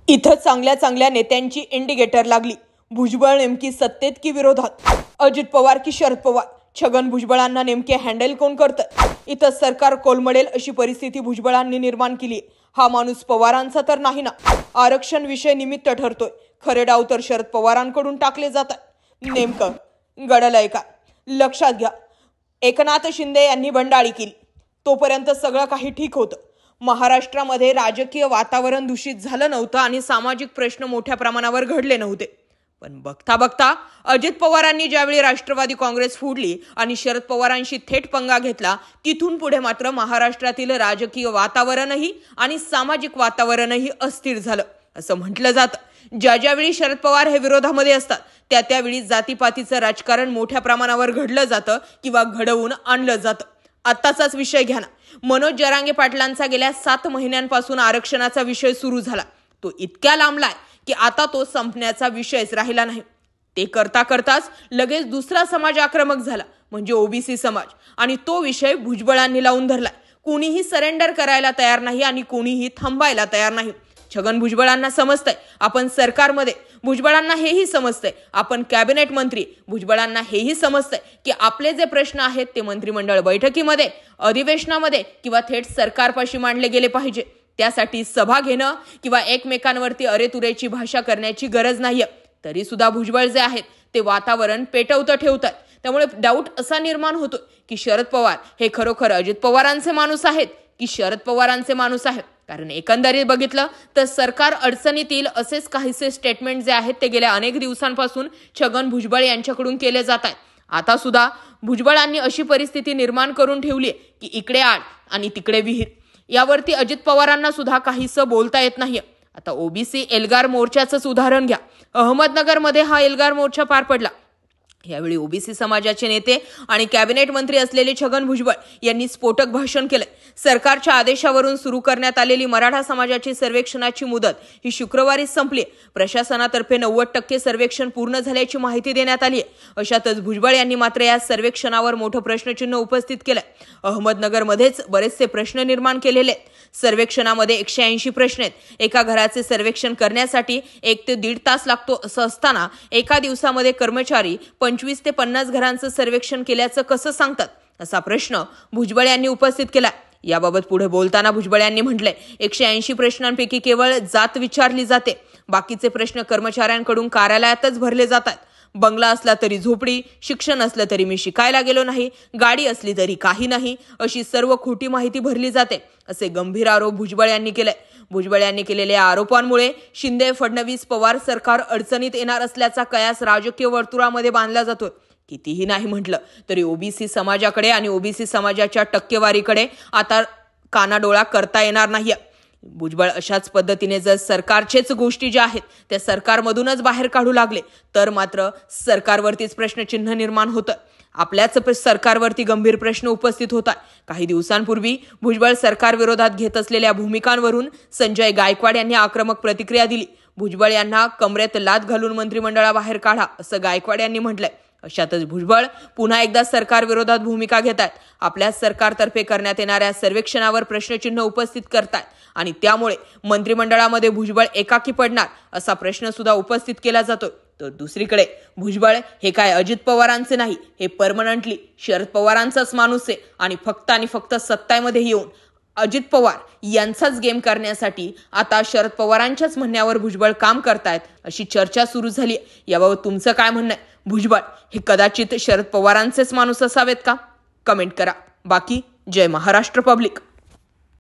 इथं चांगल्या चांगल्या नेत्यांची इंडिकेटर लागली. भुजबळ नेमकी सत्तेत की विरोधात? अजित पवार की शरद पवार? छगन भुजबळांना नेमके हँडल कोण करतं? इथं सरकार कोलमडेल अशी परिस्थिती भुजबळांनी निर्माण केली. हा माणूस पवारांचा तर नाही ना. आरक्षण विषय निमित्त ठरतोय. खरे डाव तर शरद पवारांकडून टाकले जातात. नेमकं घडलंय का? लक्षात घ्या, एकनाथ शिंदे यांनी बंडाळी केली तोपर्यंत सगळं काही ठीक होतं. महाराष्ट्रामध्ये राजकीय वातावरण दूषित झालं नव्हतं आणि सामाजिक प्रश्न मोठ्या प्रमाणावर घडले नव्हते. पण बघता बघता अजित पवारांनी ज्यावेळी राष्ट्रवादी काँग्रेस फोडली आणि शरद पवारांशी थेट पंगा घेतला, तिथून पुढे मात्र महाराष्ट्रातील राजकीय वातावरणही आणि सामाजिक वातावरणही अस्थिर झालं असं म्हटलं जातं. ज्यावेळी शरद पवार हे विरोधामध्ये असतात त्यावेळी जातीपातीचं राजकारण मोठ्या प्रमाणावर घडलं जातं किंवा घडवून आणलं जातं. आत्ताचाच विषय घ्या ना. मनोज जरांगे पाटलांचा गेल्या 7 महिन्यांपासून आरक्षणाचा विषय सुरू झाला. तो इतक्या लांबलाय की आता तो संपण्याचा विषयच राहिला नाही. ते करता करताच लगेच दुसरा समाज आक्रमक झाला, म्हणजे ओबीसी समाज, आणि तो विषय भुजबळांनी लावून धरलाय. कोणीही सरेंडर करायला तयार नाही आणि कोणीही थांबायला तयार नाही. छगन भुजबळांना समजतंय आपण सरकारमध्ये, भुजबळांना हेही समजतंय आपण कॅबिनेट मंत्री, भुजबळांना हेही समजतंय की आपले जे प्रश्न आहेत ते मंत्रिमंडळ बैठकीमध्ये, अधिवेशनामध्ये किंवा थेट सरकारपाशी मांडले गेले पाहिजे. त्यासाठी सभा घेणं किंवा एकमेकांवरती अरेतुरेची भाषा करण्याची गरज नाहीये. तरी सुद्धा भुजबळ जे आहेत ते वातावरण पेटवतं ठेवतात. त्यामुळे डाऊट असा निर्माण होतो की शरद पवार हे खरोखर अजित पवारांचे माणूस आहेत की शरद पवारांचे माणूस आहेत. कारण एकंदरीत बघितलं तर सरकार अडचणीत येईल असेच काहीसे स्टेटमेंट जे आहेत ते गेल्या अनेक दिवसांपासून छगन भुजबळ यांच्याकडून केले जात आहेत. आता सुद्धा भुजबळांनी अशी परिस्थिती निर्माण करून ठेवली की इकडे आड आणि तिकडे विहीर. यावरती अजित पवारांना सुद्धा काहीसं बोलता येत नाही. आता ओबीसी एल्गार मोर्चाचंच उदाहरण घ्या. अहमदनगरमध्ये हा एल्गार मोर्चा पार पडला. यावेळी ओबीसी समाजाचे नेते आणि कॅबिनेट मंत्री असलेले छगन भुजबळ यांनी स्फोटक भाषण केले. सरकारच्या आदेशावरून सुरू करण्यात आलेली मराठा समाजाची सर्वेक्षणाची मुदत ही शुक्रवारी संपली. प्रशासनातर्फे 90% सर्वेक्षण पूर्ण झाल्याची माहिती देण्यात आली आहे. अशातच भुजबळ यांनी मात्र या सर्वेक्षणावर मोठं प्रश्नचिन्ह उपस्थित केलंय. अहमदनगरमध्येच बरेचसे प्रश्न निर्माण केलेले आहेत. सर्वेक्षणामध्ये 180 प्रश्न आहेत. एका घराचे सर्वेक्षण करण्यासाठी 1 ते 1.5 तास लागतो असं असताना एका दिवसामध्ये कर्मचारी 25 ते 50 घरांचं सर्वेक्षण केल्याचं कसं सांगतात, असा प्रश्न भुजबळ यांनी उपस्थित केला. याबाबत पुढे बोलताना भुजबळ यांनी म्हटलंय 180 प्रश्नांपैकी केवळ जात विचारली जाते. बाकीचे प्रश्न कर्मचाऱ्यांकडून कार्यालयातच भरले जातात. बंगला असला तरी झोपडी, शिक्षण असलं तरी मी शिकायला गेलो नाही, गाडी असली तरी काही नाही, अशी सर्व खोटी माहिती भरली जाते, असे गंभीर आरोप भुजबळ यांनी केले. भुजबळ यांनी केलेल्या आरोपांमुळे शिंदे फडणवीस पवार सरकार अडचणीत येणार असल्याचा कयास राजकीय वर्तुळामध्ये बांधला जातोय. कितीही नाही म्हटलं तरी ओबीसी समाजाकडे आणि ओबीसी समाजाच्या टक्केवारीकडे आता कानाडोळा करता येणार नाही. भुजबळ अशाच पद्धतीने जर सरकारचेच गोष्टी ज्या आहेत त्या सरकारमधूनच बाहेर काढू लागले तर मात्र सरकारवरतीच प्रश्नचिन्ह निर्माण होतं. आपल्याच सरकारवरती गंभीर प्रश्न उपस्थित होतात. काही दिवसांपूर्वी भुजबळ सरकार विरोधात घेत असलेल्या भूमिकांवरून संजय गायकवाड यांनी आक्रमक प्रतिक्रिया दिली. भुजबळ यांना कमरेत लाथ घालून मंत्रिमंडळाबाहेर काढा असं गायकवाड यांनी म्हटलंय. अशातच भुजबळ पुन्हा एकदा सरकार विरोधात भूमिका घेत आहेत. आपल्या सरकारतर्फे करण्यात येणाऱ्या सर्वेक्षणावर प्रश्नचिन्ह उपस्थित करतात आणि त्यामुळे मंत्रिमंडळामध्ये भुजबळ एकाकी पडणार असा प्रश्न सुद्धा उपस्थित केला जातो. तर दुसरीकडे भुजबळ हे काय अजित पवारांचे नाही, हे परमनंटली शरद पवारांचाच माणूस आहे आणि फक्त सत्तेमध्ये येऊन अजित पवार यांचाच गेम करण्यासाठी आता शरद पवारांच्याच म्हणण्यावर भुजबळ काम करतायत अशी चर्चा सुरू झाली. याबाबत तुमचं काय म्हणणं आहे? भुजबळ हे कदाचित शरद पवारांचेच माणूस असावेत का? कमेंट करा. बाकी जय महाराष्ट्र पब्लिक.